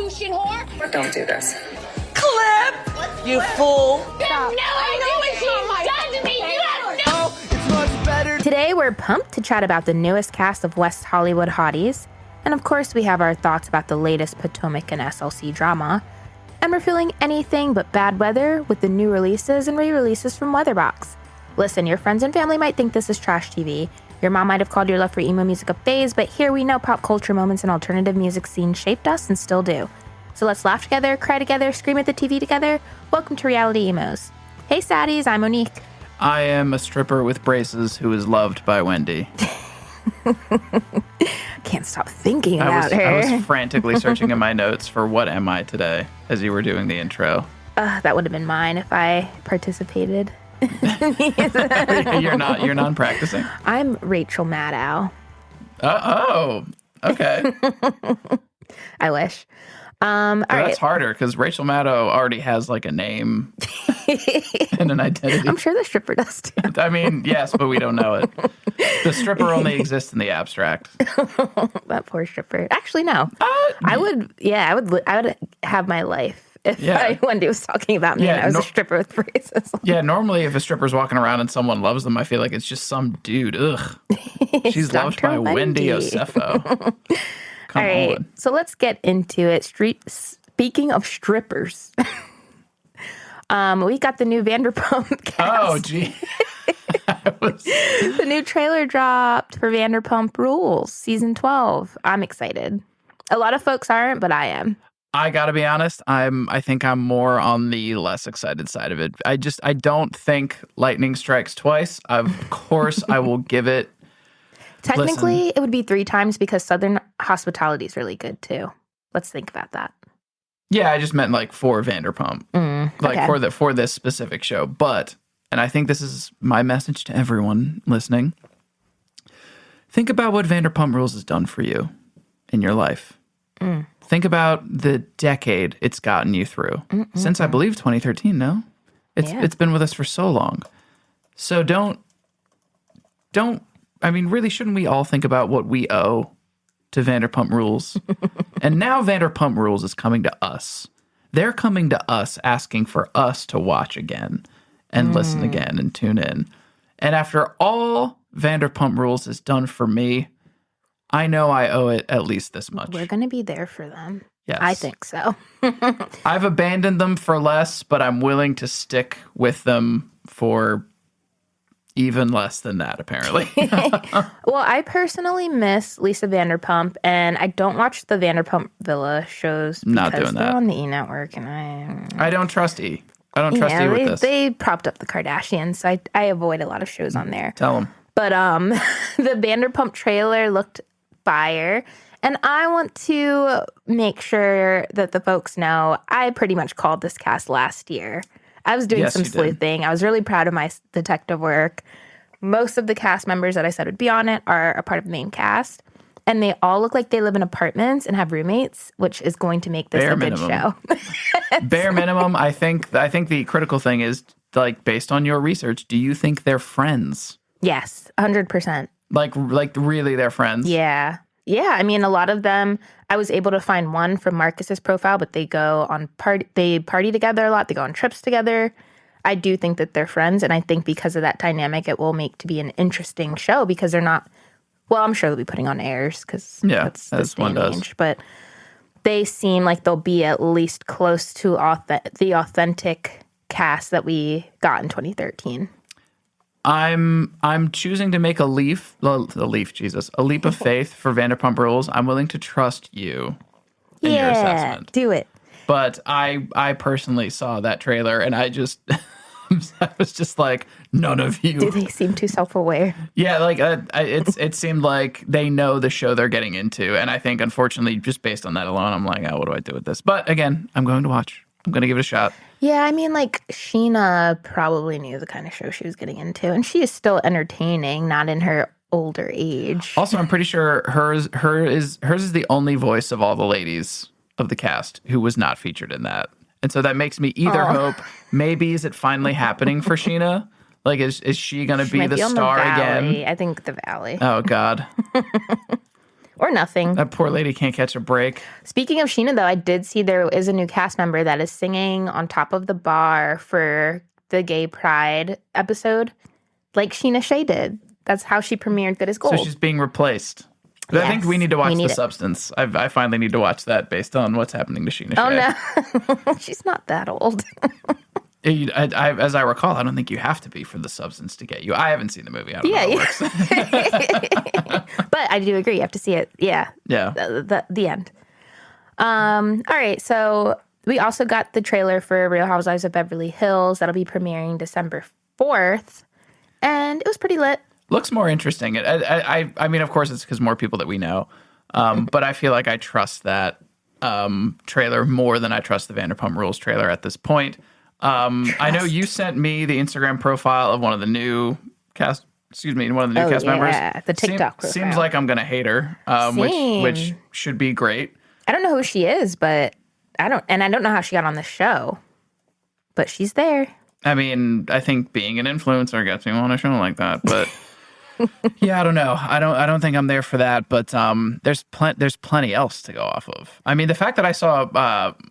prostitution whore. Don't do this. Clip! You fool! You have no idea what she's done to me. You have no... Oh, it's much better. Today, we're pumped to chat about the newest cast of West Hollywood Hotties. And of course, we have our thoughts about the latest Potomac and SLC drama. And we're feeling anything but bad weather with the new releases and re-releases from Weatherbox. Listen, your friends and family might think this is trash TV. Your mom might have called your love for emo music a phase, but here we know pop culture moments and alternative music scene shaped us and still do. So let's laugh together, cry together, scream at the TV together. Welcome to Reality Emos. Hey Saddies, I'm Monique. I am a stripper with braces who is loved by Wendy. Can't stop thinking about her. I was frantically searching in my notes for what am I today as you were doing the intro. That would have been mine if I participated. You're non-practicing? I'm Rachel Maddow. Oh, okay. I wish. All right. That's harder because Rachel Maddow already has like a name and an identity. I'm sure the stripper does too. I mean, yes, but we don't know it. The stripper only exists in the abstract. That poor stripper. Actually, no. I would have my life if Wendy was talking about me and I was a stripper with braces. Yeah, normally if a stripper's walking around and someone loves them, I feel like it's just some dude. Ugh. She's loved by Wendy Osefo. Come All right, on. so let's get into it. Speaking of strippers, we got the new Vanderpump cast. Oh, gee. The new trailer dropped for Vanderpump Rules, season 12. I'm excited. A lot of folks aren't, but I am. I gotta be honest. I think I'm more on the less excited side of it. I don't think lightning strikes twice. Of course, I will give it. Technically, it would be 3 times because Southern hospitality is really good too. Let's think about that. Yeah, I just meant like for Vanderpump, Okay. for this specific show. But, and I think this is my message to everyone listening. Think about what Vanderpump Rules has done for you in your life. Think about the decade it's gotten you through since I believe 2013. No, it's been with us for so long. So don't. I mean, really, shouldn't we all think about what we owe to Vanderpump Rules? And now Vanderpump Rules is coming to us. They're coming to us, asking for us to watch again and listen again and tune in. And after all Vanderpump Rules has done for me, I know I owe it at least this much. We're going to be there for them. Yes. I think so. I've abandoned them for less, but I'm willing to stick with them for even less than that, apparently. Well, I personally miss Lisa Vanderpump, and I don't watch the Vanderpump Villa shows because Not doing they're that. on the E! Network, and I don't trust E. I don't trust E with this. They propped up the Kardashians, so I avoid a lot of shows on there. Tell them. But the Vanderpump trailer looked fire, and I want to make sure that the folks know I pretty much called this cast last year. I was doing some sleuthing. I was really proud of my detective work. Most of the cast members that I said would be on it are a part of the main cast. And they all look like they live in apartments and have roommates, which is going to make this a good show. Bare minimum. I think the critical thing is, like, based on your research, do you think they're friends? Yes, 100%. Like really they're friends? Yeah. Yeah, I mean, a lot of them, I was able to find one from Marcus's profile, but they go on they party together a lot. They go on trips together. I do think that they're friends, and I think because of that dynamic, it will make to be an interesting show because they're not, well, I'm sure they'll be putting on airs because that's as one does. But they seem like they'll be at least close to the authentic cast that we got in 2013. I'm choosing to make a leap of faith for Vanderpump Rules. I'm willing to trust you in your assessment. Do it. But I personally saw that trailer and I was just like, none of you. Do they seem too self-aware? Yeah, like it seemed like they know the show they're getting into, and I think unfortunately, just based on that alone, I'm like, what do I do with this? But again, I'm going to watch. I'm going to give it a shot. Yeah, I mean, like, Sheena probably knew the kind of show she was getting into, and she is still entertaining, not in her older age. Also, I'm pretty sure hers is the only voice of all the ladies of the cast who was not featured in that. And so that makes me either hope, maybe is it finally happening for Sheena? Like, is she going to be the star again? I think the Valley. Oh, God. Or nothing. That poor lady can't catch a break. Speaking of Sheena, though, I did see there is a new cast member that is singing on top of the bar for the Gay Pride episode, like Sheena Shea did. That's how she premiered Good as Gold. So she's being replaced. But I think we need to watch The Substance. I finally need to watch that based on what's happening to Sheena Shea. Oh, no. She's not that old. As I recall, I don't think you have to be for The Substance to get you. I haven't seen the movie. I don't know how it works. But I do agree. You have to see it. Yeah. Yeah. The end. All right. So we also got the trailer for Real Housewives of Beverly Hills. That'll be premiering December 4th. And it was pretty lit. Looks more interesting. I mean, of course, it's because more people that we know. But I feel like I trust that trailer more than I trust the Vanderpump Rules trailer at this point. I know you sent me the Instagram profile of one of the new cast members. The TikTok profile. Seems like I'm gonna hate her, which should be great. I don't know who she is, but I don't know how she got on the show, but she's there. I mean, I think being an influencer gets me on a show like that, but yeah, I don't know. I don't think I'm there for that, but there's plenty else to go off of. I mean, the fact that I saw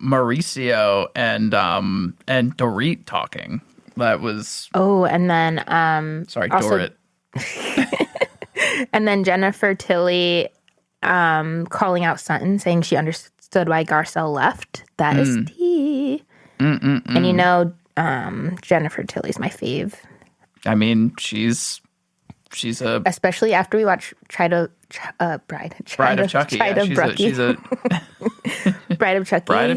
Mauricio and Dorit talking, that was and then Dorit. And then Jennifer Tilly calling out Sutton, saying she understood why Garcelle left. That is tea. And Jennifer Tilly's my fave. I mean, she's a... Especially after we watch Bride of Chucky. Bride of Chucky. Bride of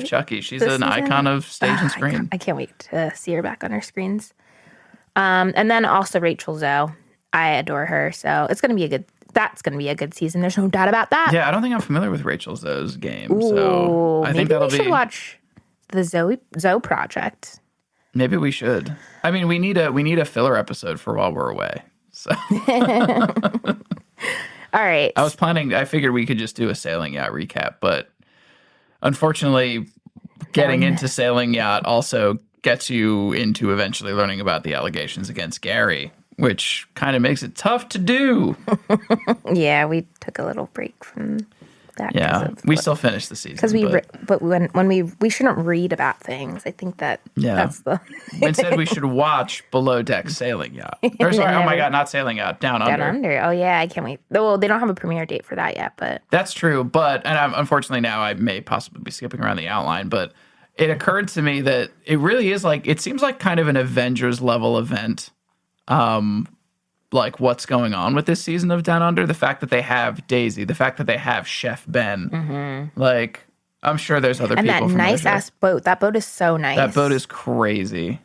Chucky. She's an icon of stage and screen. I can't wait to see her back on our screens. And then also Rachel Zoe. I adore her. So that's going to be a good season. There's no doubt about that. Yeah, I don't think I'm familiar with Rachel Zoe's game. So I think that'll be... Maybe we should watch the Zoe Project. Maybe we should. I mean, we need a filler episode for while we're away. So. All right. I figured we could just do a sailing yacht recap, but unfortunately, getting into sailing yacht also gets you into eventually learning about the allegations against Gary, which kind of makes it tough to do. Yeah, we took a little break from that. Yeah, we still finished the season. But when we shouldn't read about things. I think that's the... Instead, we should watch Below Deck Sailing Yacht. Or sorry, oh my God, not Sailing Yacht, Down Under. Down Under. Oh yeah, I can't wait. Well, they don't have a premiere date for that yet, but... That's true, unfortunately now I may possibly be skipping around the outline, but it occurred to me that it really is it seems like kind of an Avengers level event. Like what's going on with this season of Down Under, the fact that they have Daisy, the fact that they have Chef Ben, like I'm sure there's other people. And that nice ass boat. That boat is so nice. That boat is crazy.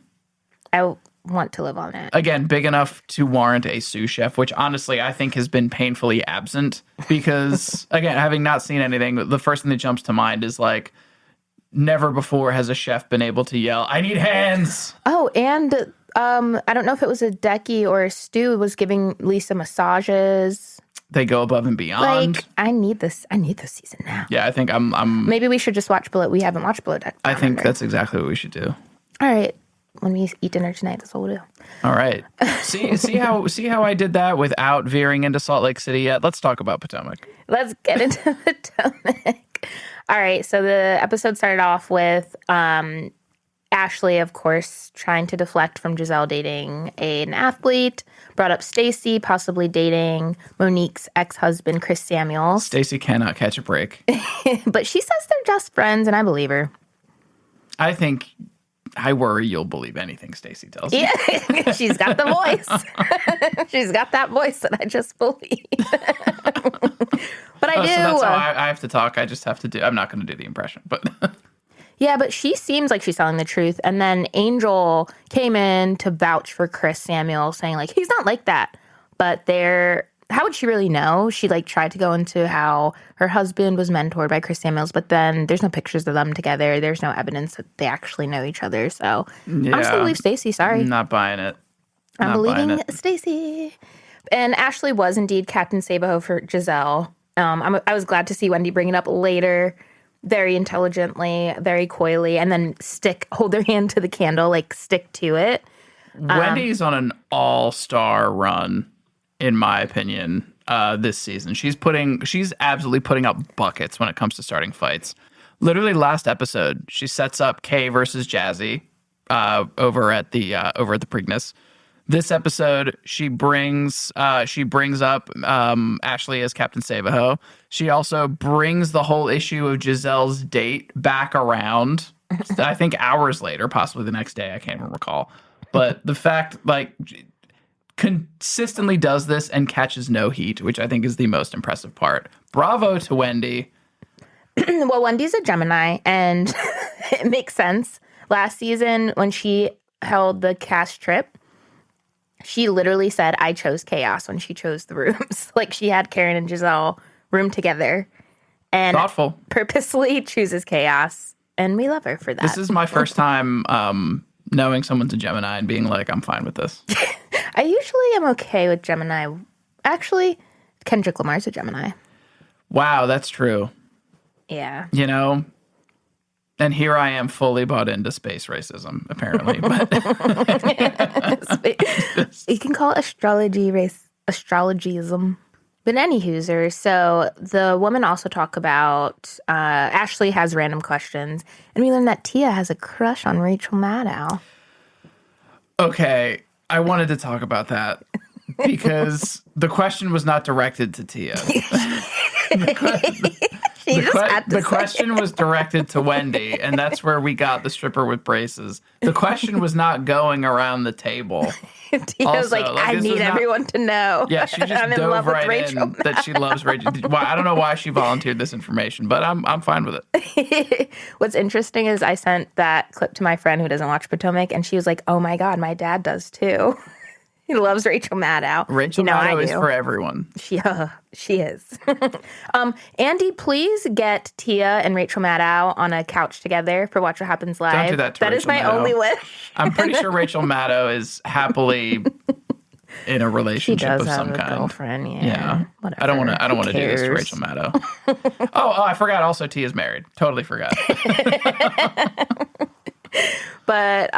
I want to live on it. Again, big enough to warrant a sous chef, which honestly I think has been painfully absent because again, having not seen anything, the first thing that jumps to mind is like never before has a chef been able to yell, "I need hands." Oh, and I don't know if it was a Decky or a Stu was giving Lisa massages. They go above and beyond. Like, I need this season now. Yeah, I think I'm maybe we should just watch Below. We haven't watched Below Deck. I think that's exactly what we should do. All right. When we eat dinner tonight, that's what we'll do. All right. See how I did that without veering into Salt Lake City yet? Let's talk about Potomac. Let's get into Potomac. All right. So the episode started off with Ashley, of course, trying to deflect from Giselle dating an athlete, brought up Stacey possibly dating Monique's ex-husband, Chris Samuels. Stacey cannot catch a break. But she says they're just friends, and I believe her. I worry you'll believe anything Stacey tells you. Yeah, she's got the voice. She's got that voice that I just believe. But I do. So that's how I have to talk. I just have to do. I'm not going to do the impression, but... Yeah, but she seems like she's telling the truth. And then Angel came in to vouch for Chris Samuel, saying, like, he's not like that. But how would she really know? She, tried to go into how her husband was mentored by Chris Samuels, but then there's no pictures of them together. There's no evidence that they actually know each other. So I'm just going to believe Stacey. Sorry. Not buying it. I'm believing Stacey. And Ashley was indeed Captain Sabaho for Giselle. I was glad to see Wendy bring it up later, very intelligently, very coyly, and then hold their hand to the candle, stick to it. Wendy's on an all-star run, in my opinion. this season. She's absolutely putting up buckets when it comes to starting fights. Literally last episode, she sets up Kay versus Jazzy over at the Preakness. This episode, she brings up Ashley as Captain Sabaho. She also brings the whole issue of Giselle's date back around. I think hours later, possibly the next day. I can't even recall. But the fact, like, consistently does this and catches no heat, which I think is the most impressive part. Bravo to Wendy. Well, Wendy's a Gemini, and it makes sense. Last season, when she held the cast trip, she literally said, I chose chaos when she chose the rooms. Like, she had Karen and Giselle room together and thoughtful. Purposely chooses chaos. And we love her for that. This is my first time knowing someone's a Gemini and being like, I'm fine with this. I usually am okay with Gemini. Actually, Kendrick Lamar's a Gemini. Wow, that's true. Yeah. You know, and here I am fully bought into space racism, apparently. But you can call it astrologyism. But anywho, so the women also talk about Ashley has random questions, and we learn that Tia has a crush on Rachel Maddow. Okay, I wanted to talk about that because the question was not directed to Tia. The question was directed to Wendy, and that's where we got the stripper with braces. The question was not going around the table. Tia's like, I need everyone to know. Yeah, she just dove right in that she loves Rachel. Well, I don't know why she volunteered this information, but I'm fine with it. What's interesting is I sent that clip to my friend who doesn't watch Potomac, and she was like, oh my God, my dad does too. He loves Rachel Maddow. Rachel Maddow is for everyone. She is. Andy, please get Tia and Rachel Maddow on a couch together for Watch What Happens Live. Don't do that to That Rachel is my Maddow. only wish. I'm pretty sure Rachel Maddow is happily in a relationship of some kind. She does have a girlfriend, yeah. Whatever. I don't want to do this to cares? Rachel Maddow. oh, I forgot. Also, Tia's married. Totally forgot. But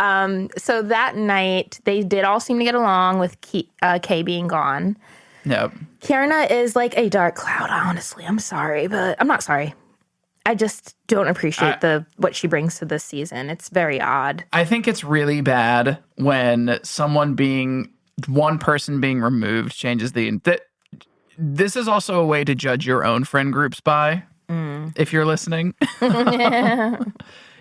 so that night, they did all seem to get along with Kay being gone. Yep. Kierna is like a dark cloud, honestly. I'm sorry, but I'm not sorry. I just don't appreciate what she brings to this season. It's very odd. I think it's really bad when one person being removed changes this is also a way to judge your own friend groups by, if you're listening.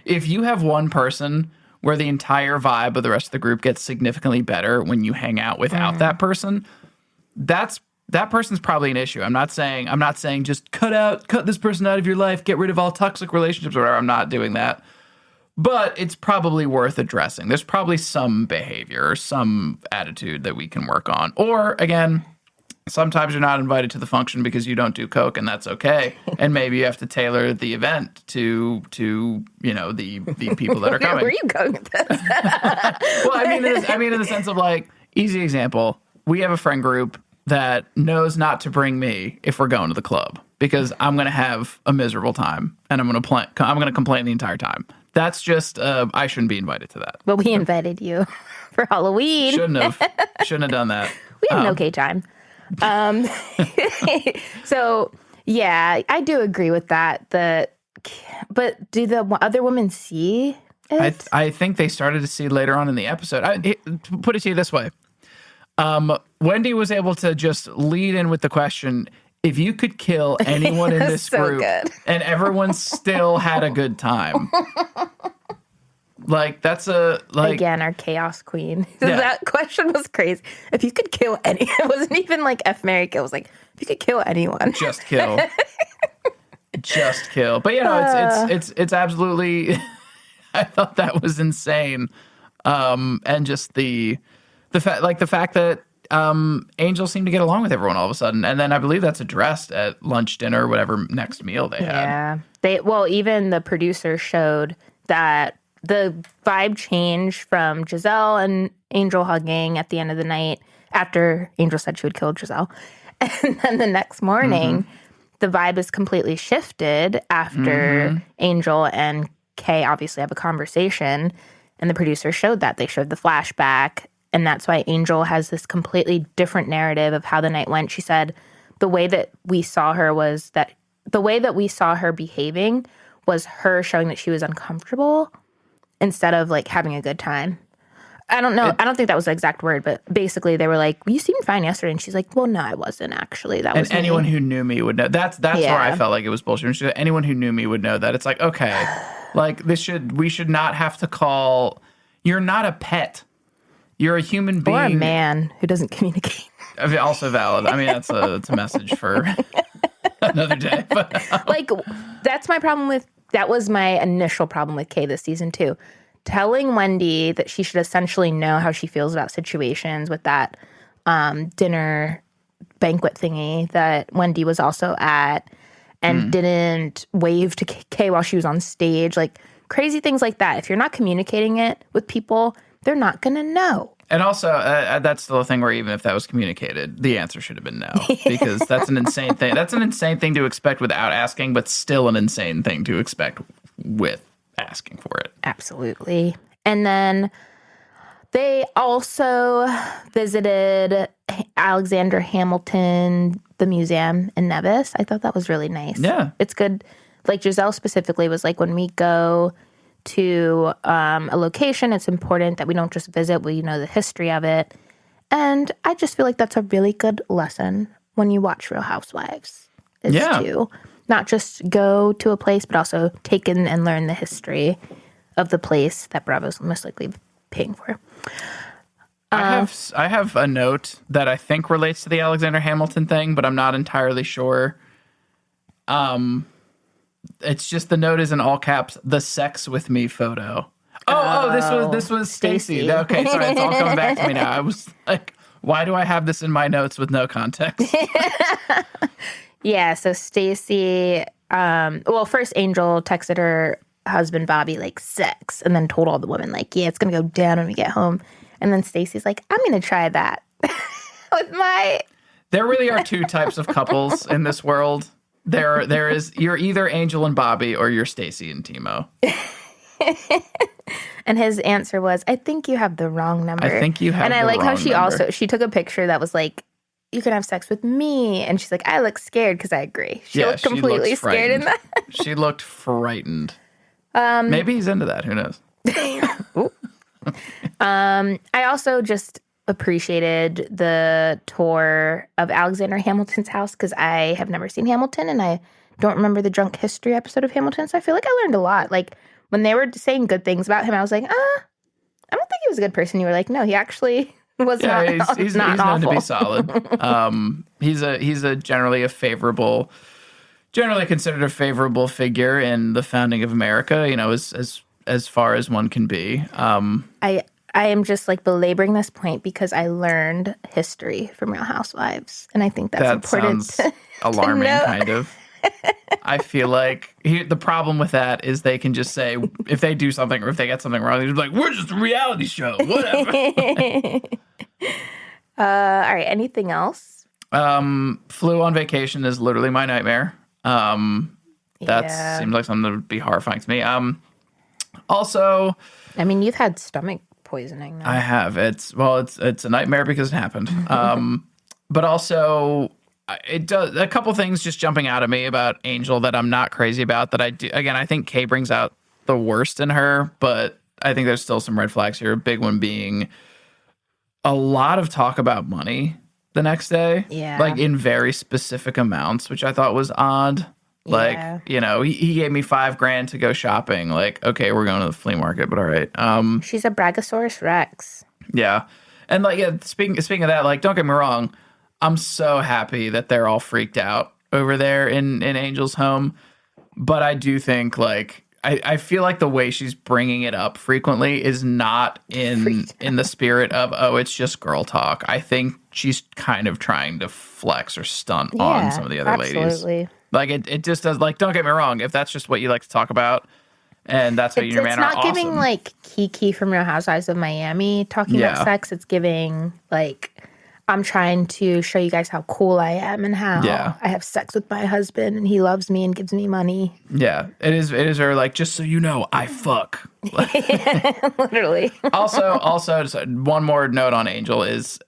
If you have one person where the entire vibe of the rest of the group gets significantly better when you hang out without that person, that person's probably an issue. I'm not saying just cut this person out of your life, get rid of all toxic relationships or whatever. I'm not doing that. But it's probably worth addressing. There's probably some behavior or some attitude that we can work on. Or again, sometimes you're not invited to the function because you don't do coke, and that's okay. And maybe you have to tailor the event to the people that are coming. Where are you going with this? Well, I mean in the sense of, like, easy example. We have a friend group that knows not to bring me if we're going to the club because I'm going to have a miserable time and I'm going to complain the entire time. That's just I shouldn't be invited to that. But we invited you for Halloween. Shouldn't have done that. We had an okay time. So yeah, I do agree with that. But do the other women see it? I think they started to see later on in the episode. Put it to you this way. Wendy was able to just lead in with the question, if you could kill anyone in this group and everyone still had a good time. Like, that's again, our chaos queen. Yeah. That question was crazy. If you could kill anyone, it wasn't even like F, Marry, Kill. It was like, if you could kill anyone. Just kill. Just kill. But, it's absolutely, I thought that was insane. And just the fact that Angel seemed to get along with everyone all of a sudden. And then I believe that's addressed at lunch, dinner, whatever next meal they had. Yeah. Even the producer showed that the vibe changed from Giselle and Angel hugging at the end of the night after Angel said she would kill Giselle. And then the next morning, the vibe is completely shifted after Angel and Kay obviously have a conversation. And the producer showed that. They showed the flashback. And that's why Angel has this completely different narrative of how the night went. She said, the way that we saw her behaving was her showing that she was uncomfortable instead of like having a good time. I don't know. I don't think that was the exact word, but basically they were like, "You seemed fine yesterday," and she's like, "Well, no, I wasn't actually. That was And anyone me." who knew me would know. That's where I felt like it was bullshit. She's like, anyone who knew me would know that. It's like, okay, like we should not have to call. You're not a pet. You're a human being Or a man who doesn't communicate. Also valid. I mean, that's a message for another day. But Like, that was my initial problem with Kay this season too. Telling Wendy that she should essentially know how she feels about situations with that dinner banquet thingy that Wendy was also at and didn't wave to Kay while she was on stage. Like, crazy things like that. If you're not communicating it with people, they're not going to know. And also, that's the thing where even if that was communicated, the answer should have been no. Because that's an insane thing. That's an insane thing to expect without asking, but still an insane thing to expect with asking for it. Absolutely. And then they also visited Alexander Hamilton, the museum in Nevis. I thought that was really nice. Yeah. It's good. Like Giselle specifically was like, when we go to a location, it's important that we don't just visit, we know the history of it. And I just feel like that's a really good lesson when you watch Real Housewives. Is to not just go to a place, but also take in and learn the history of the place that Bravo's most likely paying for. I have a note that I think relates to the Alexander Hamilton thing, but I'm not entirely sure. It's just the note is in all caps, the sex with me photo. This was Stacy. Okay, sorry, it's all coming back to me now. I was like, why do I have this in my notes with no context? Yeah, so Stacy, first Angel texted her husband Bobby like sex, and then told all the women like, yeah, it's gonna go down when we get home. And then Stacy's like, I'm gonna try that with my. There really are two types of couples in this world. There is, you're either Angel and Bobby or you're Stacy and Timo. And his answer was, I think you have the wrong number. I think you have and the I like how wrong number. she took a picture that was like, you can have sex with me. And she's like, I look scared, because I agree. She looked completely scared in that. She looked frightened. Maybe he's into that. Who knows? I also just appreciated the tour of Alexander Hamilton's house, because I have never seen Hamilton and I don't remember the drunk history episode of Hamilton. So I feel like I learned a lot. Like when they were saying good things about him, I was like, I don't think he was a good person. You were like, no, he actually was not. He's not known awful. to be solid. He's a generally considered a favorable figure in the founding of America. You know, as far as one can be. I am just like belaboring this point because I learned history from Real Housewives, and I think that's important. Sounds alarming, kind of. I feel like the problem with that is they can just say if they do something or if they get something wrong, they're just like, we're just a reality show, whatever. All right, anything else? Flu on vacation is literally my nightmare. That seems like something that would be horrifying to me. Also, I mean, you've had stomach poisoning. I have. It's a nightmare because it happened. But also, it does a couple things just jumping out at me about Angel that I'm not crazy about. That I do. Again, I think Kay brings out the worst in her, but I think there's still some red flags here. A big one being a lot of talk about money the next day, like in very specific amounts, which I thought was odd. Like, you know, he gave me $5,000 to go shopping. Like, okay, we're going to the flea market, but all right. She's a Brachiosaurus Rex. Yeah. And like, yeah, speaking of that, like, don't get me wrong. I'm so happy that they're all freaked out over there in Angel's home. But I do think, like, I feel like the way she's bringing it up frequently is not in the spirit of, oh, it's just girl talk. I think she's kind of trying to flex or stunt on some of the other ladies. Like, it just does, like, don't get me wrong. If that's just what you like to talk about and that's how you and your man are awesome. It's not giving, like, Kiki from Real Housewives of Miami talking about sex. It's giving, like, I'm trying to show you guys how cool I am and how I have sex with my husband and he loves me and gives me money. Yeah, it is her, like, just so you know, I fuck. Literally. Also, just one more note on Angel is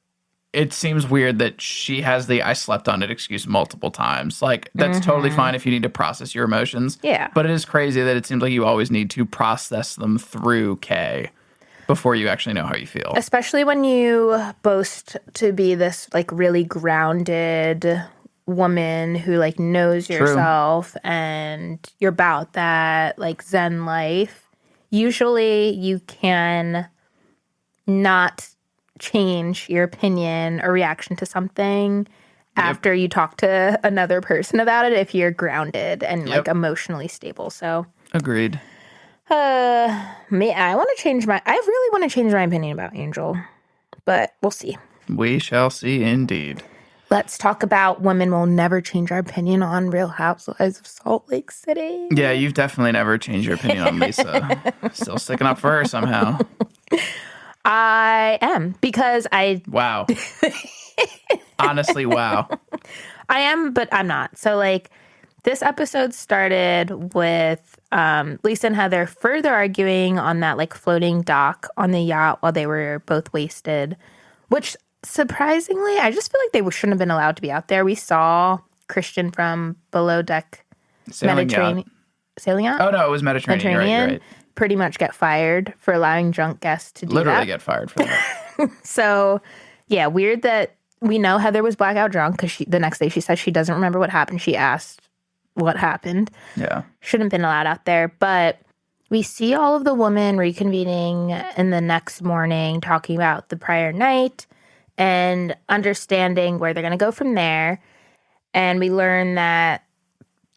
it seems weird that she has the I slept on it excuse multiple times. Like, that's totally fine if you need to process your emotions. Yeah. But it is crazy that it seems like you always need to process them through Kay before you actually know how you feel. Especially when you boast to be this, like, really grounded woman who, like, knows yourself and you're about that, like, Zen life. Usually you can not change your opinion or reaction to something after you talk to another person about it if you're grounded and like emotionally stable. So agreed. I really want to change my opinion about Angel, but we'll see. We shall see indeed. Let's talk about women will never change our opinion on Real Housewives of Salt Lake City. Yeah, you've definitely never changed your opinion on Lisa. Still sticking up for her somehow. I am, because Wow. Honestly, wow. I am, but I'm not. So, like, this episode started with Lisa and Heather further arguing on that, like, floating dock on the yacht while they were both wasted, which, surprisingly, I just feel like they shouldn't have been allowed to be out there. We saw Christian from Below Deck Sailing yacht. Sailing yacht? Oh, no, it was Mediterranean. You're right. Pretty much get fired for allowing drunk guests to do Literally that. get fired for that. So, yeah, weird that we know Heather was blackout drunk because the next day she says she doesn't remember what happened. She asked what happened. Yeah. Shouldn't have been allowed out there. But we see all of the women reconvening in the next morning talking about the prior night and understanding where they're going to go from there. And we learn that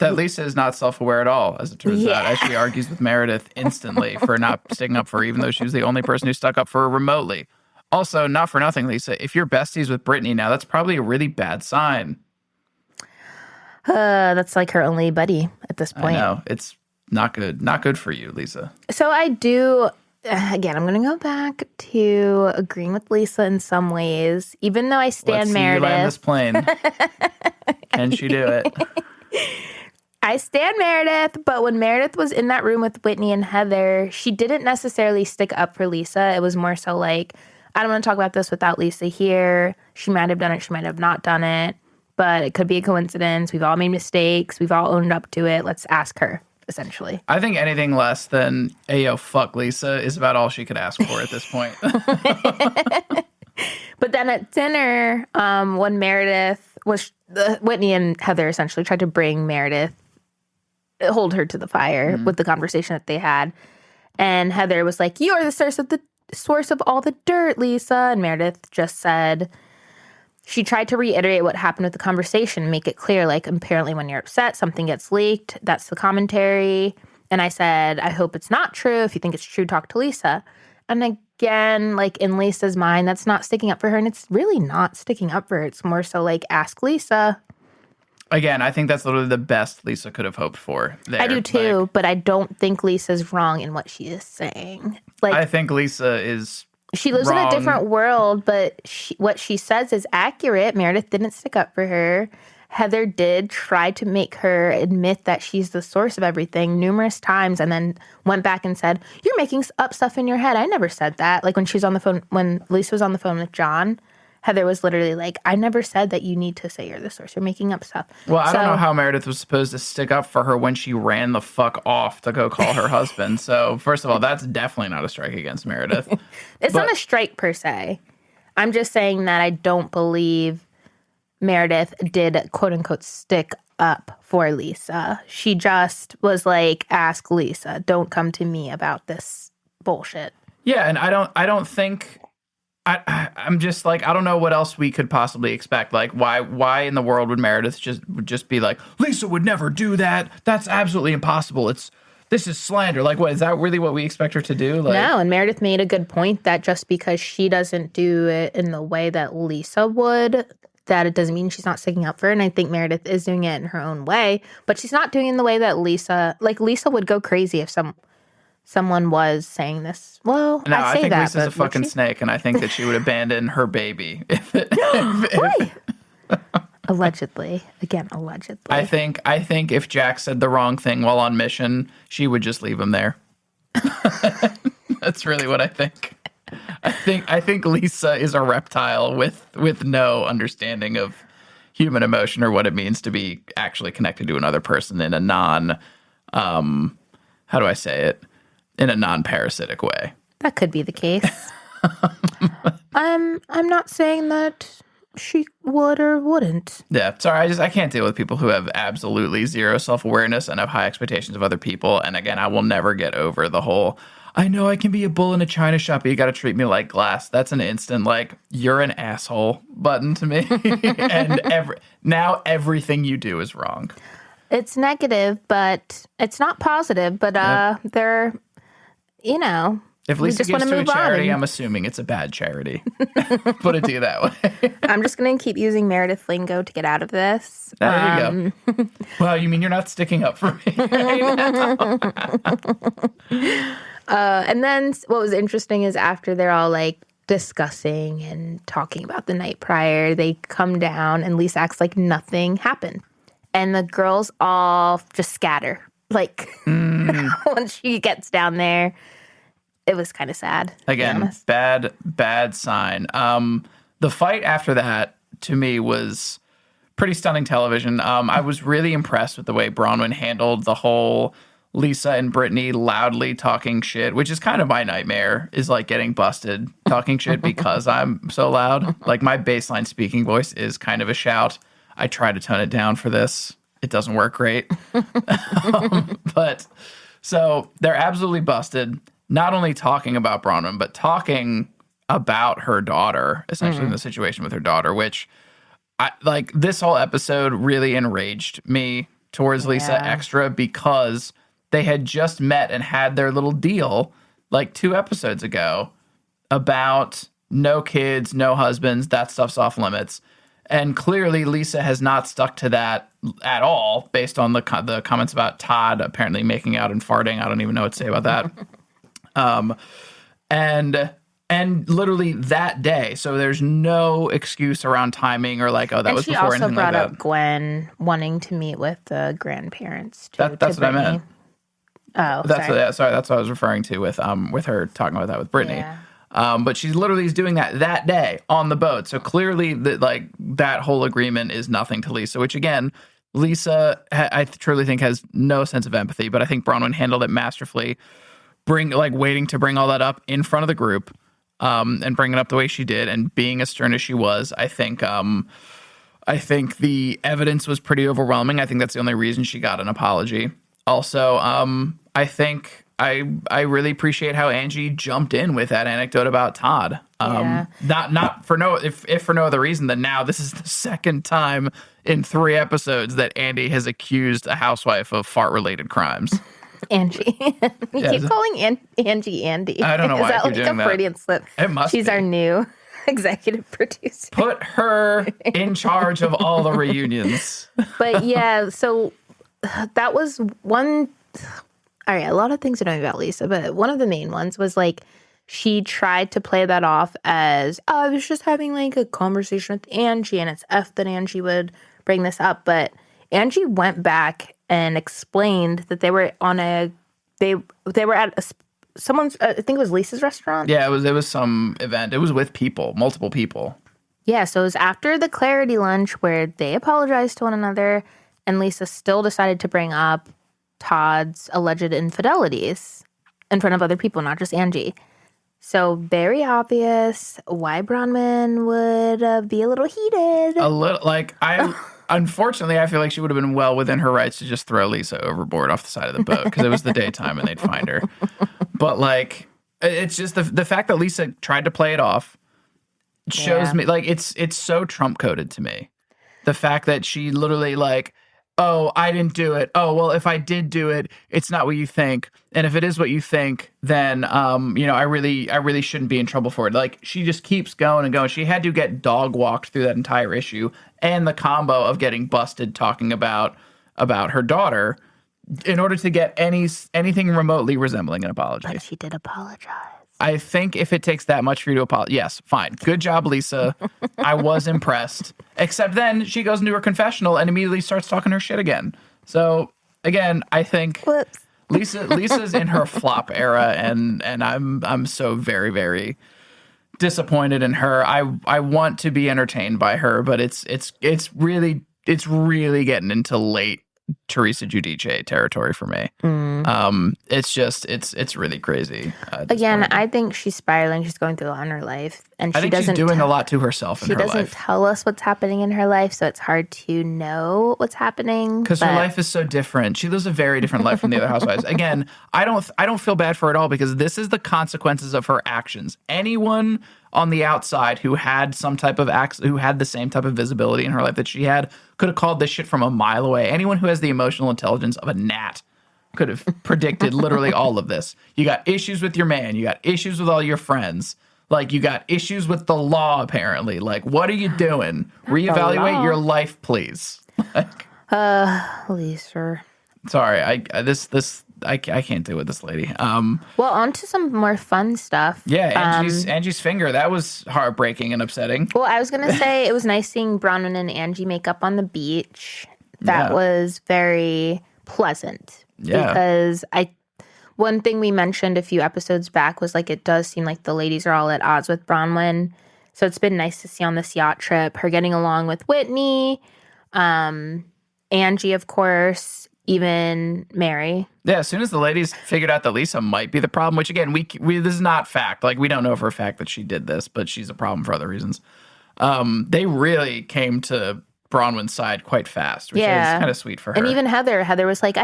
Lisa is not self-aware at all, as it turns out, as she argues with Meredith instantly for not sticking up for her, even though she was the only person who stuck up for her remotely. Also, not for nothing, Lisa, if you're besties with Brittany now, that's probably a really bad sign. That's like her only buddy at this point. I know. It's not good. Not good for you, Lisa. So I do, again, I'm going to go back to agreeing with Lisa in some ways, even though I stand Meredith. Let's see you land this plane. Can she do it? I stand Meredith, but when Meredith was in that room with Whitney and Heather, she didn't necessarily stick up for Lisa. It was more so like, I don't want to talk about this without Lisa here. She might have done it. She might have not done it, but it could be a coincidence. We've all made mistakes. We've all owned up to it. Let's ask her, essentially. I think anything less than, hey, yo, fuck Lisa is about all she could ask for at this point. But then at dinner, when Meredith was, Whitney and Heather essentially tried to bring Meredith, hold her to the fire with the conversation that they had. And Heather was like, "You're the source of all the dirt, Lisa." And Meredith just said, she tried to reiterate what happened with the conversation, make it clear, like, apparently when you're upset, something gets leaked. That's the commentary. And I said, I hope it's not true. If you think it's true, talk to Lisa. And again, like, in Lisa's mind, that's not sticking up for her. And it's really not sticking up for her. It's more so like, ask Lisa. Again, I think that's literally the best Lisa could have hoped for there. I do too, but I don't think Lisa's wrong in what she is saying. Like, I think Lisa is she lives wrong. in a different world, but what she says is accurate. Meredith didn't stick up for her. Heather did try to make her admit that she's the source of everything numerous times and then went back and said, "You're making up stuff in your head. I never said that." Like when she was on the phone, when Lisa was on the phone with John, Heather was literally like, "I never said that you need to say you're the source. You're making up stuff." Well, I don't know how Meredith was supposed to stick up for her when she ran the fuck off to go call her husband. So, first of all, that's definitely not a strike against Meredith. It's not a strike per se. I'm just saying that I don't believe Meredith did, quote unquote, stick up for Lisa. She just was like, ask Lisa. Don't come to me about this bullshit. Yeah, and I don't think... I'm just like, I don't know what else we could possibly expect. Like, why in the world would Meredith just be like, Lisa would never do that. That's absolutely impossible. This is slander. Like, what is that really what we expect her to do? Like, no, and Meredith made a good point that just because she doesn't do it in the way that Lisa would, that it doesn't mean she's not sticking up for her. And I think Meredith is doing it in her own way, but she's not doing it in the way that Lisa would go crazy if someone was saying this. Well, no, I think that, Lisa's a fucking snake, and I think that she would abandon her baby. Allegedly. Again, allegedly. I think if Jack said the wrong thing while on mission, she would just leave him there. That's really what I think. I think Lisa is a reptile with no understanding of human emotion or what it means to be actually connected to another person in a non, how do I say it? In a non-parasitic way. That could be the case. I'm not saying that she would or wouldn't. Yeah, sorry, I can't deal with people who have absolutely zero self-awareness and have high expectations of other people. And again, I will never get over the whole, I know I can be a bull in a china shop, but you got to treat me like glass. That's an instant, like, you're an asshole button to me. And now everything you do is wrong. It's negative, but it's not positive. But they're, If Lisa just gives wanna to a move on charity, and- I'm assuming it's a bad charity. Put it to you that way. I'm just going to keep using Meredith lingo to get out of this. There you go. Well, you mean you're not sticking up for me right now? And then what was interesting is after they're all like discussing and talking about the night prior, they come down and Lisa acts like nothing happened. And the girls all just scatter. Like once she gets down there, it was kind of sad. Again, bad sign. The fight after that, to me, was pretty stunning television. I was really impressed with the way Bronwyn handled the whole Lisa and Brittany loudly talking shit, which is kind of my nightmare, is like getting busted talking shit because I'm so loud. Like my baseline speaking voice is kind of a shout. I try to tone it down for this. It doesn't work great. But so they're absolutely busted. Not only talking about Bronwyn, but talking about her daughter, essentially in the situation with her daughter, which this whole episode really enraged me towards Lisa extra because they had just met and had their little deal like 2 episodes ago about no kids, no husbands, that stuff's off limits. And clearly Lisa has not stuck to that at all based on the comments about Todd apparently making out and farting. I don't even know what to say about that. And literally that day, so there's no excuse around timing or like, that was before anything like that. And she also brought up Gwen wanting to meet with the grandparents too. That's what I meant. Oh, that's what I was referring to with her talking about that with Brittany. Yeah. But she literally is doing that day on the boat. So clearly that whole agreement is nothing to Lisa, which again, Lisa, I truly think has no sense of empathy, but I think Bronwyn handled it masterfully. Waiting to bring all that up in front of the group, and bring it up the way she did, and being as stern as she was. I think the evidence was pretty overwhelming. I think that's the only reason she got an apology. Also, I think I really appreciate how Angie jumped in with that anecdote about Todd. Not for if for no other reason than now this is the second time in 3 episodes that Andy has accused a housewife of fart-related crimes. Angie. You keep calling Angie Andy. I don't know why I keep doing that. Is that like a Freudian slip? It must She's be. our new executive producer. Put her in charge of all the reunions. But yeah, so that was one. All right, a lot of things to know about Lisa, but one of the main ones was like she tried to play that off as, I was just having like a conversation with Angie, and it's F that Angie would bring this up. But Angie went back and explained that they were on they were at someone's, I think it was Lisa's restaurant. Yeah, it was some event. It was with multiple people. Yeah, so it was after the Clarity lunch where they apologized to one another, and Lisa still decided to bring up Todd's alleged infidelities in front of other people, not just Angie. So very obvious why Bronwyn would be a little heated. A little, unfortunately, I feel like she would have been well within her rights to just throw Lisa overboard off the side of the boat because it was the daytime and they'd find her. But it's just the fact that Lisa tried to play it off shows me it's so Trump coded to me. The fact that she literally oh, I didn't do it. Oh, well, if I did do it, it's not what you think. And if it is what you think, then, I really shouldn't be in trouble for it. She just keeps going and going. She had to get dog walked through that entire issue and the combo of getting busted talking about her daughter in order to get anything remotely resembling an apology. But she did apologize. I think if it takes that much for you to apologize, yes, fine. Good job, Lisa. I was impressed. Except then she goes into her confessional and immediately starts talking her shit again. So again, I think Lisa's in her flop era, and I'm so very, very disappointed in her. I want to be entertained by her, but it's really getting into late Teresa Giudice territory for me. It's really crazy. Again, I think she's spiraling. She's going through a lot in her life, and I think she's doing a lot to herself in her life. She doesn't tell us what's happening in her life, so it's hard to know what's happening. Because her life is so different. She lives a very different life from the other housewives. Again, I don't feel bad for her at all because this is the consequences of her actions. Anyone on the outside who had some type of who had the same type of visibility in her life that she had could have called this shit from a mile away. Anyone who has the emotional intelligence of a gnat could have predicted literally all of this. You got issues with your man. You got issues with all your friends. Like, you got issues with the law, apparently. Like, what are you doing? Reevaluate your life, please. Lisa. Sorry, I can't deal with this lady. Well, on to some more fun stuff. Yeah, Angie's finger. That was heartbreaking and upsetting. Well, I was going to say it was nice seeing Bronwyn and Angie make up on the beach. That was very pleasant. Yeah. Because one thing we mentioned a few episodes back was like it does seem like the ladies are all at odds with Bronwyn. So it's been nice to see on this yacht trip her getting along with Whitney, Angie, of course, even Mary. Yeah, as soon as the ladies figured out that Lisa might be the problem, which again, we this is not fact. Like, we don't know for a fact that she did this, but she's a problem for other reasons. They really came to Bronwyn's side quite fast, which is kind of sweet for her. And even Heather was like,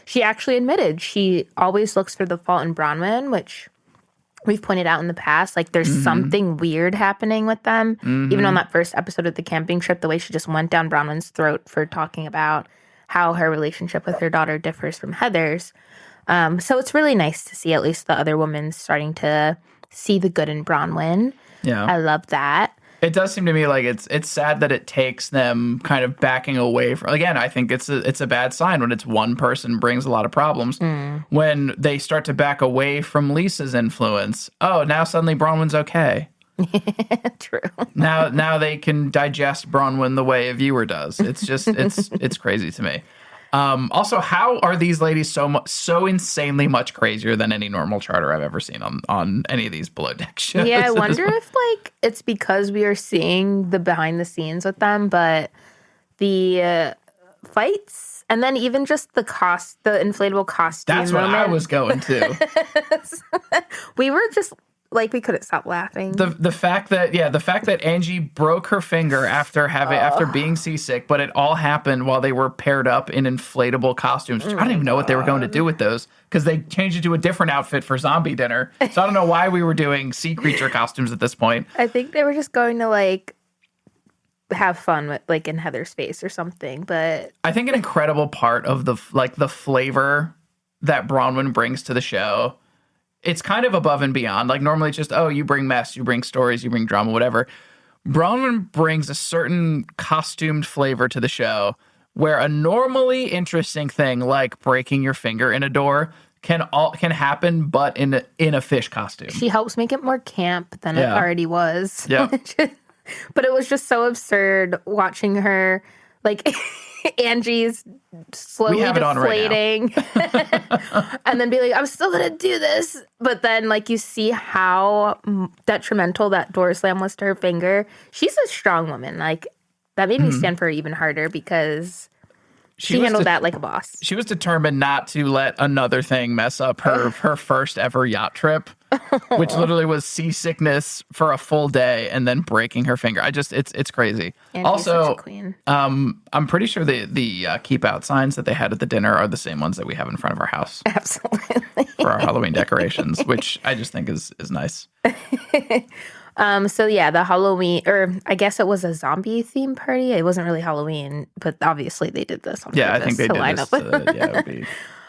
she actually admitted she always looks for the fault in Bronwyn, which we've pointed out in the past. Like, there's something weird happening with them. Even on that first episode of the camping trip, the way she just went down Bronwyn's throat for talking about how her relationship with her daughter differs from Heather's. So it's really nice to see at least the other women starting to see the good in Bronwyn. Yeah. I love that. It does seem to me like it's sad that it takes them kind of backing away from. Again, I think it's a bad sign when it's one person brings a lot of problems. When they start to back away from Lisa's influence, now suddenly Bronwyn's okay. True. Now they can digest Bronwyn the way a viewer does. It's just it's crazy to me. Also, how are these ladies so insanely much crazier than any normal charter I've ever seen on any of these below deck shows? Yeah, I wonder if it's because we are seeing the behind the scenes with them, but the fights and then even just the inflatable costume. That's what I was going to. We were just we couldn't stop laughing. The fact that Angie broke her finger after being seasick, but it all happened while they were paired up in inflatable costumes. I don't even know what they were going to do with those because they changed it to a different outfit for zombie dinner. So I don't know why we were doing sea creature costumes at this point. I think they were just going to have fun with in Heather's face or something. But I think an incredible part of the flavor that Bronwyn brings to the show. It's kind of above and beyond. Like, normally it's just, you bring mess, you bring stories, you bring drama, whatever. Bronwyn brings a certain costumed flavor to the show where a normally interesting thing like breaking your finger in a door can happen, but in a fish costume. She helps make it more camp than it already was. Yeah. But it was just so absurd watching her, Angie's slowly deflating and then be like, I'm still gonna do this, but then you see how detrimental that door slam was to her finger. She's a strong woman. That made me stand for her even harder because she handled that like a boss. She was determined not to let another thing mess up her first ever yacht trip, which literally was seasickness for a full day and then breaking her finger. It's crazy. And also, such a queen. I'm pretty sure the keep out signs that they had at the dinner are the same ones that we have in front of our house. Absolutely. For our Halloween decorations, which I just think is nice. So yeah, the Halloween, or I guess it was a zombie theme party. It wasn't really Halloween, but obviously they did this on purpose. I think they did this. It would be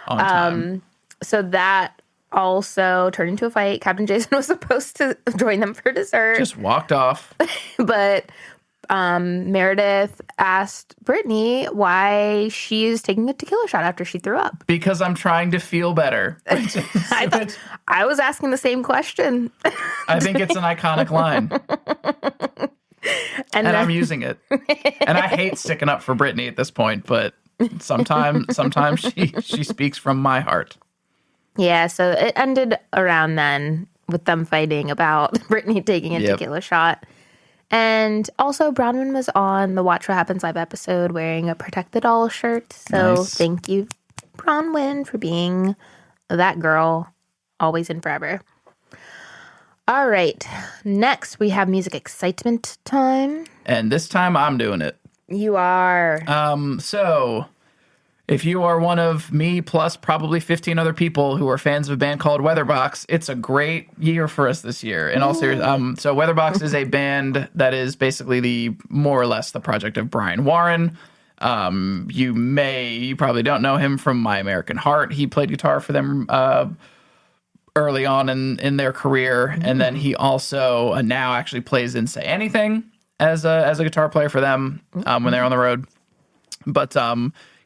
on time. So that also turned into a fight. Captain Jason was supposed to join them for dessert. Just walked off. But Meredith asked Brittany why she's taking a tequila shot after she threw up. Because I'm trying to feel better. I was asking the same question. I think it's an iconic line. And I'm using it. And I hate sticking up for Brittany at this point, but sometimes she speaks from my heart. Yeah, so it ended around then. with them fighting about Brittany taking a tequila shot. And also, Bronwyn was on the Watch What Happens Live episode wearing a Protect the Doll shirt. So thank you, Bronwyn, for being that girl, always and forever. All right. Next, we have music excitement time. And this time, I'm doing it. You are. So, if you are one of me plus probably 15 other people who are fans of a band called Weatherbox, it's a great year for us this year. In all seriousness, so Weatherbox is a band that is basically more or less the project of Brian Warren. You probably don't know him from My American Heart. He played guitar for them early on in their career, and then he also now actually plays in Say Anything as a guitar player for them when they're on the road. But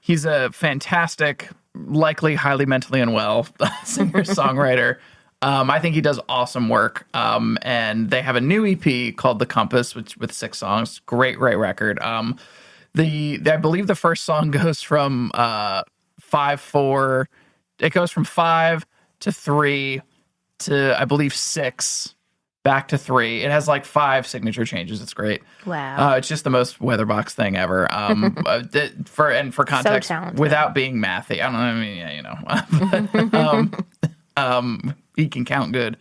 he's a fantastic, likely highly mentally unwell singer-songwriter. I think he does awesome work. And they have a new EP called The Compass, with 6 songs. Great record. I believe the first song goes from 5/4. It goes from 5 to 3 to, I believe, 6. Back to 3. It has like 5 signature changes. It's great. Wow. It's just the most Weatherbox thing ever. For context, so without being mathy, I don't know. I mean, yeah, he can count good.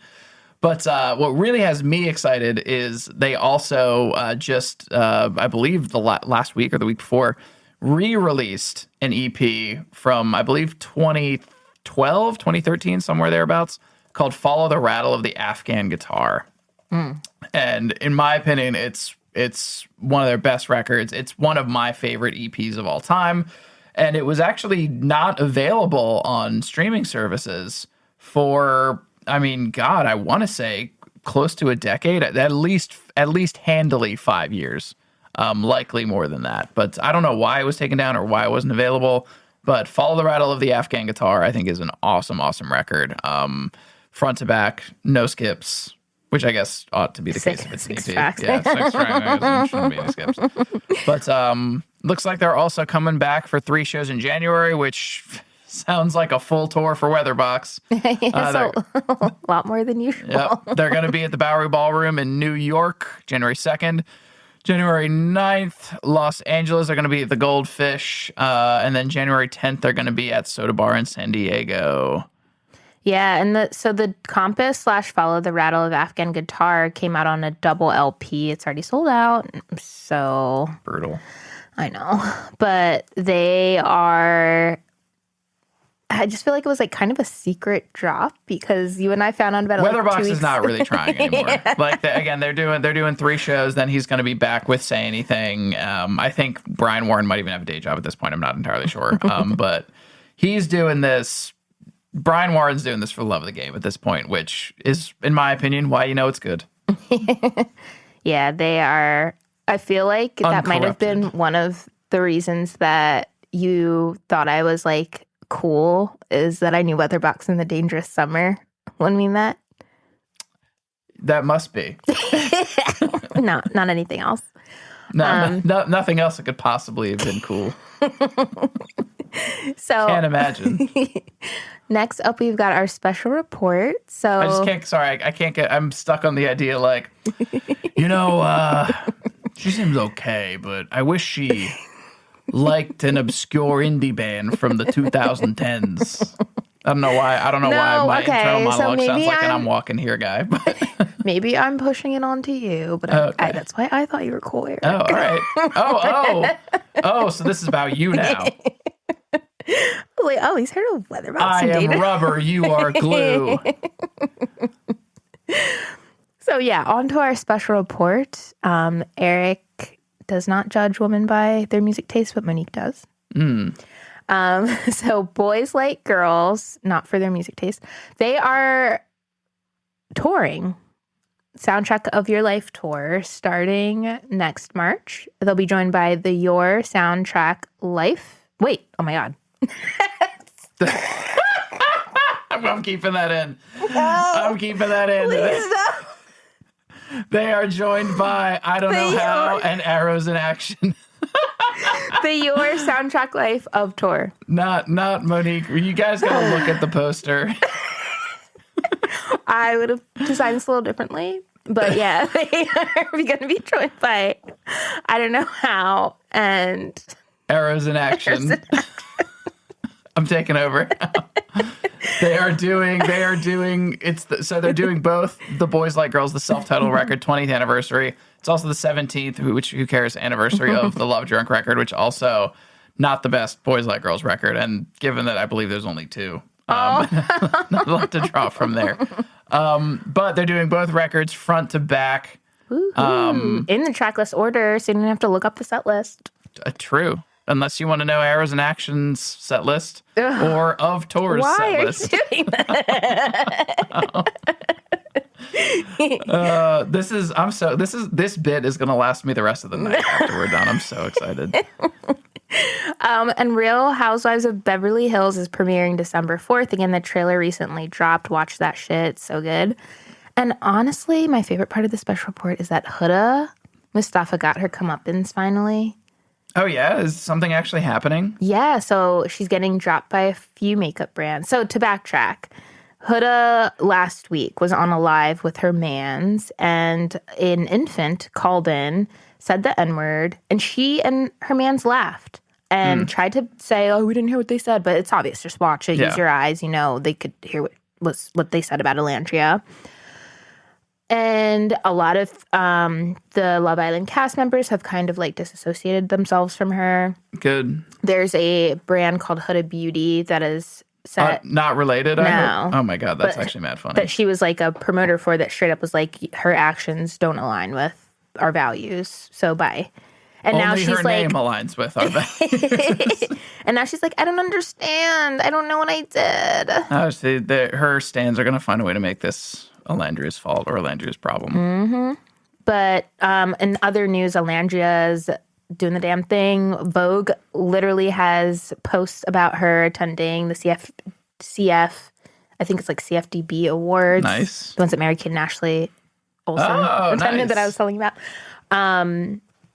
But what really has me excited is they also just, I believe the last week or the week before, re-released an EP from, I believe, 2012, 2013, somewhere thereabouts, called Follow the Rattle of the Afghan Guitar. And in my opinion, it's one of their best records. It's one of my favorite EPs of all time. And it was actually not available on streaming services for, I mean, God, I want to say close to a decade, at least handily 5 years, likely more than that. But I don't know why it was taken down or why it wasn't available. But Follow the Rattle of the Afghan Guitar, I think, is an awesome record. Front to back, no skips, which I guess ought to be the case if it's an EP. Tracks. Yeah, 6 tracks. There shouldn't be any skips. But looks like they're also coming back for 3 shows in January, which sounds like a full tour for Weatherbox. So a lot more than usual. Yep. They're going to be at the Bowery Ballroom in New York, January 2nd. January 9th, Los Angeles, they're going to be at the Goldfish. And then January 10th, they're going to be at Soda Bar in San Diego. Yeah, and the Compass / Follow the Rattle of Afghan Guitar came out on a double LP. It's already sold out, so Brutal. I know, but they are. I just feel like it was like kind of a secret drop because you and I found out about it. Weatherbox is not really trying anymore. Yeah. Like again, they're doing 3 shows. Then he's going to be back with Say Anything. I think Brian Warren might even have a day job at this point. I'm not entirely sure, but he's doing this. Brian Warren's doing this for the love of the game at this point, which is, in my opinion, why you know it's good. Yeah, they are. I feel like that might have been one of the reasons that you thought I was like cool, is that I knew Weatherbox in the Dangerous Summer when we met. That must be. No, not anything else. No, nothing else that could possibly have been cool. So can't imagine. Next up, we've got our special report. So I just can't. Sorry, I can't get. I'm stuck on the idea. Like, she seems okay, but I wish she liked an obscure indie band from the 2010s. I don't know why. I don't know why my internal monologue sounds like an I'm walking here guy. But maybe I'm pushing it onto you, but okay. That's why I thought you were cool, Eric. Oh, all right. Oh, so this is about you now. Like, oh, he's heard of Weatherbox. I am rubber, you are glue. So yeah, on to our special report. Eric does not judge women by their music taste, but Monique does. So Boys Like Girls, not for their music taste. They are touring. Soundtrack of Your Life tour starting next March. They'll be joined by the Your Soundtrack Life. Wait, oh my God. I'm keeping that in. I'm keeping that in. They are joined by I Don't Know How and Arrows in Action. The Your Soundtrack Life of tour. Not Monique. You guys gotta look at the poster. I would have designed this a little differently. But yeah, they are going to be joined by I don't know how and Arrows in action. I'm taking over. They're doing they're doing both the Boys Like Girls, the self-titled record 20th anniversary. It's also the 17th, who cares, anniversary of the Love Drunk record, which also not the best Boys Like Girls record. And given that I believe there's only two, not a lot to draw from there. But they're doing both records front to back. in the tracklist order, so you don't have to look up the set list. True. Unless you want to know Arrows and Action's set list or of Tour's set list. Why are you doing that? This bit is going to last me the rest of the night after we're done. I'm so excited. And Real Housewives of Beverly Hills is premiering December 4th. Again, the trailer recently dropped. Watch that shit. It's so good. And honestly, my favorite part of the special report is that Huda Mustafa got her comeuppance finally. Oh, yeah? Is something actually happening? Yeah, so she's getting dropped by a few makeup brands. So to backtrack, Huda last week was on a live with her mans, and an infant called in, said the N-word, and she and her mans laughed and tried to say, oh, we didn't hear what they said, but it's obvious. Just watch it. Use your eyes. You know, they could hear what they said about Elandria. And a lot of the Love Island cast members have kind of like disassociated themselves from her. Good. There's a brand called Huda Beauty that is set. Not related? No. I hope. Oh my God, that's actually mad funny. That she was like a promoter for, that straight up was like, her actions don't align with our values. So bye. And only now she's her like, name aligns with our values. and now she's like, I don't understand. I don't know what I did. Oh, see, her stands are going to find a way to make this Elandria's fault or Elandria's problem. Mm-hmm. But in other news, Elandria's doing the damn thing. Vogue literally has posts about her attending the CF, I think it's like CFDB Awards. Nice. The ones that Mary Kate and Ashley Olsen attended, nice. that I was telling you about.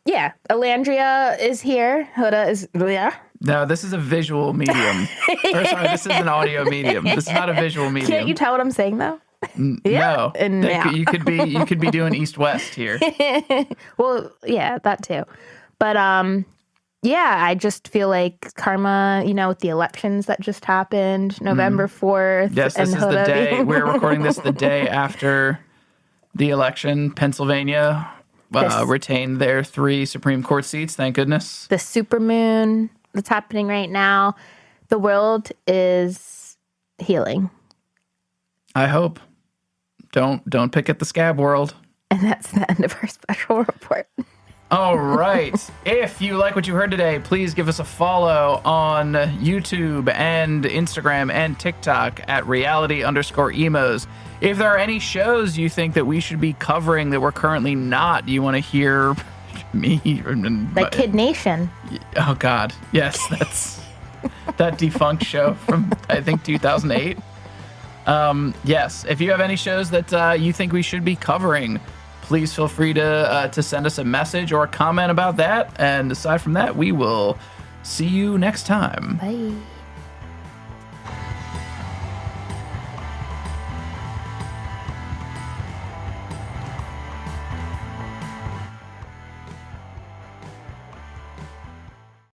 Yeah, Elandria is here. Huda is, yeah. No, this is a visual medium. Or sorry, this is an audio medium. This is not a visual medium. Can't you tell what I'm saying, though? No. And now. You could be doing East-West here. Well, yeah, that too. But yeah, I just feel like karma, with the elections that just happened, November 4th. Yes, this is the day. We're recording this the day after the election. Pennsylvania retained their 3 Supreme Court seats, thank goodness. The supermoon that's happening right now. The world is healing. I hope. Don't pick at the scab world. And that's the end of our special report. All right. If you like what you heard today, please give us a follow on YouTube and Instagram and TikTok at reality_emos. If there are any shows you think that we should be covering that we're currently not, you want to hear me? Like Kid Nation. Oh, God. Yes, that's that defunct show from, I think, 2008. Yes, if you have any shows that you think we should be covering, please feel free to send us a message or a comment about that. And aside from that, we will see you next time. Bye.